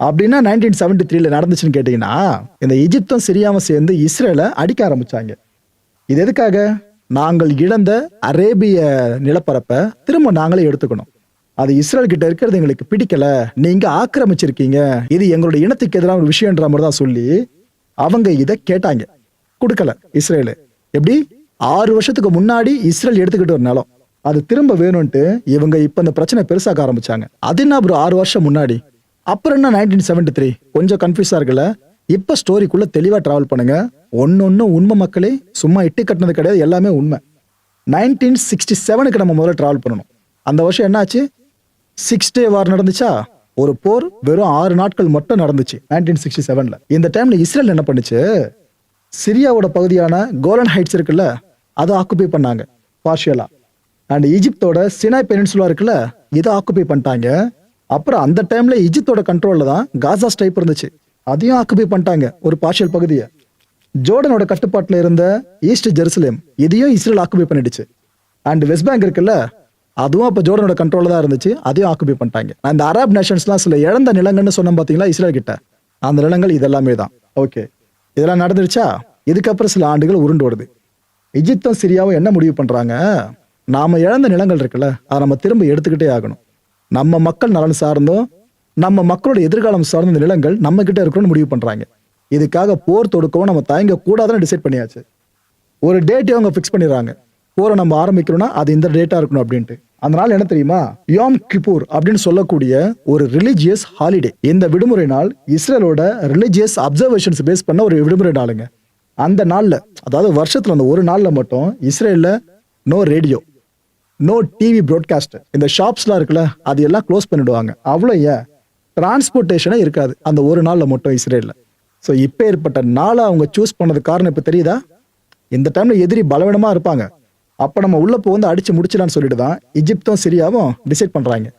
அப்படின்னா 1973 நடந்துச்சுன்னு கேட்டீங்கன்னா, இந்த எகிப்தும் சிரியாவும் சேர்ந்து இஸ்ரேலை அடிக்க ஆரம்பிச்சாங்க. இது எதுக்காக? நாங்கள் இழந்த அரேபிய நிலப்பரப்பை திரும்ப நாங்களே எடுத்துக்கணும். அது இஸ்ரேல் கிட்ட இருக்கிறது எங்களுக்கு பிடிக்கல, நீங்க ஆக்கிரமிச்சிருக்கீங்க, இது எங்களுடைய இனத்துக்கு எதிரான ஒரு விஷயம்ன்ற மாதிரி தான் சொல்லி அவங்க இதை கேட்டாங்க. கொடுக்கல இஸ்ரேலு. எப்படி? 6 வருஷத்துக்கு முன்னாடி இஸ்ரேல் எடுத்துக்கிட்டு ஒரு நிலம் அது திரும்ப வேணும்ட்டு இவங்க இப்ப இந்த பிரச்சனை பெருசாக்க ஆரம்பிச்சாங்க. அது என்ன ப்ரோ 6 வருஷம் முன்னாடி? அப்புறம் என்ன 1973? கொஞ்சம் கன்ஃபியூஸா இருக்குல்ல? இப்ப ஸ்டோரிக்குள்ள தெளிவா டிராவல் பண்ணுங்க. ஒன்னொன்னு உண்மை மக்களே, சும்மா இட்டு கட்டினது கிடையாது, எல்லாமே உண்மை. 1967க்கு நம்ம முதல்ல டிராவல் பண்ணணும். அந்த வருஷம் என்னாச்சு? 6 டே வார் நடந்துச்சா? ஒரு போர் வெறும் 6 நாட்கள் மட்டும் நடந்துச்சு 1967ல. இந்த டைம்ல இஸ்ரேல் என்ன பண்ணுச்சு? சிரியாவோட பகுதியான கோலன் ஹைட்ஸ் இருக்குல்ல, அதை ஆக்குபை பண்ணாங்க பார்ஷியலா. அண்ட் ஈஜிப்தோட சினாய் பெனின்சுலா இருக்குல்ல, இதை ஆக்குபை பண்ணிட்டாங்க. அப்புறம் அந்த டைம்ல ஈஜிப்தோட கண்ட்ரோல்ல தான் காசா ஸ்ட்ரைப் இருந்துச்சு, அதையும் ஆக்குபை பண்ணிட்டாங்க ஒரு பார்ஷியல் பகுதியை. ஜோர்டனோட கட்டுப்பாட்டுல இருந்த ஈஸ்ட் ஜெருசலேம், இதையும் இஸ்ரேல் ஆக்குபை பண்ணிடுச்சு. அண்ட் வெஸ்ட் பேங்க் இருக்குல்ல, அதுவும் அப்ப ஜோர்டனோட கண்ட்ரோல்ல தான் இருந்துச்சு, அதையும் ஆக்குபை பண்ணிட்டாங்க. அந்த அரப் நேஷன்ஸ்லாம் சில இழந்த நிலங்கள்னு சொன்னோம் பாத்தீங்களா இஸ்ரேல் கிட்ட, அந்த நிலங்கள் இதெல்லாமே தான். ஓகே, இதெல்லாம் நடந்துருச்சா? இதுக்கப்புறம் சில ஆண்டுகள் உருண்டோடுது. எகிப்தும் சிரியாவும் என்ன முடிவு பண்றாங்க? நாம இழந்த நிலங்கள் இருக்குல்ல, அதை நம்ம திரும்ப எடுத்துக்கிட்டே ஆகணும். நம்ம மக்கள் நலன் சார்ந்தும் நம்ம மக்களோட எதிர்காலம் சார்ந்த இந்த நிலங்கள் நம்ம கிட்ட இருக்கணும்னு முடிவு பண்றாங்க. இதுக்காக போர் தொடுக்கவும் நம்ம தயங்க கூடாதுன்னு டிசைட் பண்ணியாச்சு. ஒரு டேட்டை அவங்க ஃபிக்ஸ் பண்ணிடுறாங்க. போரை நம்ம ஆரம்பிக்கிறோம்னா அது இந்த டேட்டா இருக்கணும் அப்படின்ட்டு. அதனால என்ன தெரியுமா? யோம் கிப்பூர் அப்படின்னு சொல்லக்கூடிய ஒரு ரிலிஜியஸ் ஹாலிடே. இந்த விடுமுறை நாள் இஸ்ரேலோட ரிலிஜியஸ் அப்சர்வேஷன்ஸ் பேஸ் பண்ண ஒரு விடுமுறை நாளுங்க. அந்த நாள்ல, அதாவது வருஷத்துல அந்த ஒரு நாள்ல மட்டும் இஸ்ரேல்ல no radio, no TV broadcast, இந்த ஷாப்ஸ்லாம் இருக்குல்ல அது எல்லாம் க்ளோஸ் பண்ணிடுவாங்க. அவ்வளோ ஏன், டிரான்ஸ்போர்ட்டேஷனே இருக்காது அந்த ஒரு நாள்ல மட்டும் இஸ்ரேல்ல. ஸோ இப்போ ஏற்பட்ட நாளை அவங்க சூஸ் பண்ணது காரணம் இப்போ தெரியுதா? இந்த டைம்ல எதிரி பலவீனமா இருப்பாங்க, அப்ப நம்ம உள்ள வந்து அடிச்சு முடிச்சலான்னு சொல்லிட்டு தான் எகிப்தும் சிரியாவும் டிசைட் பண்றாங்க.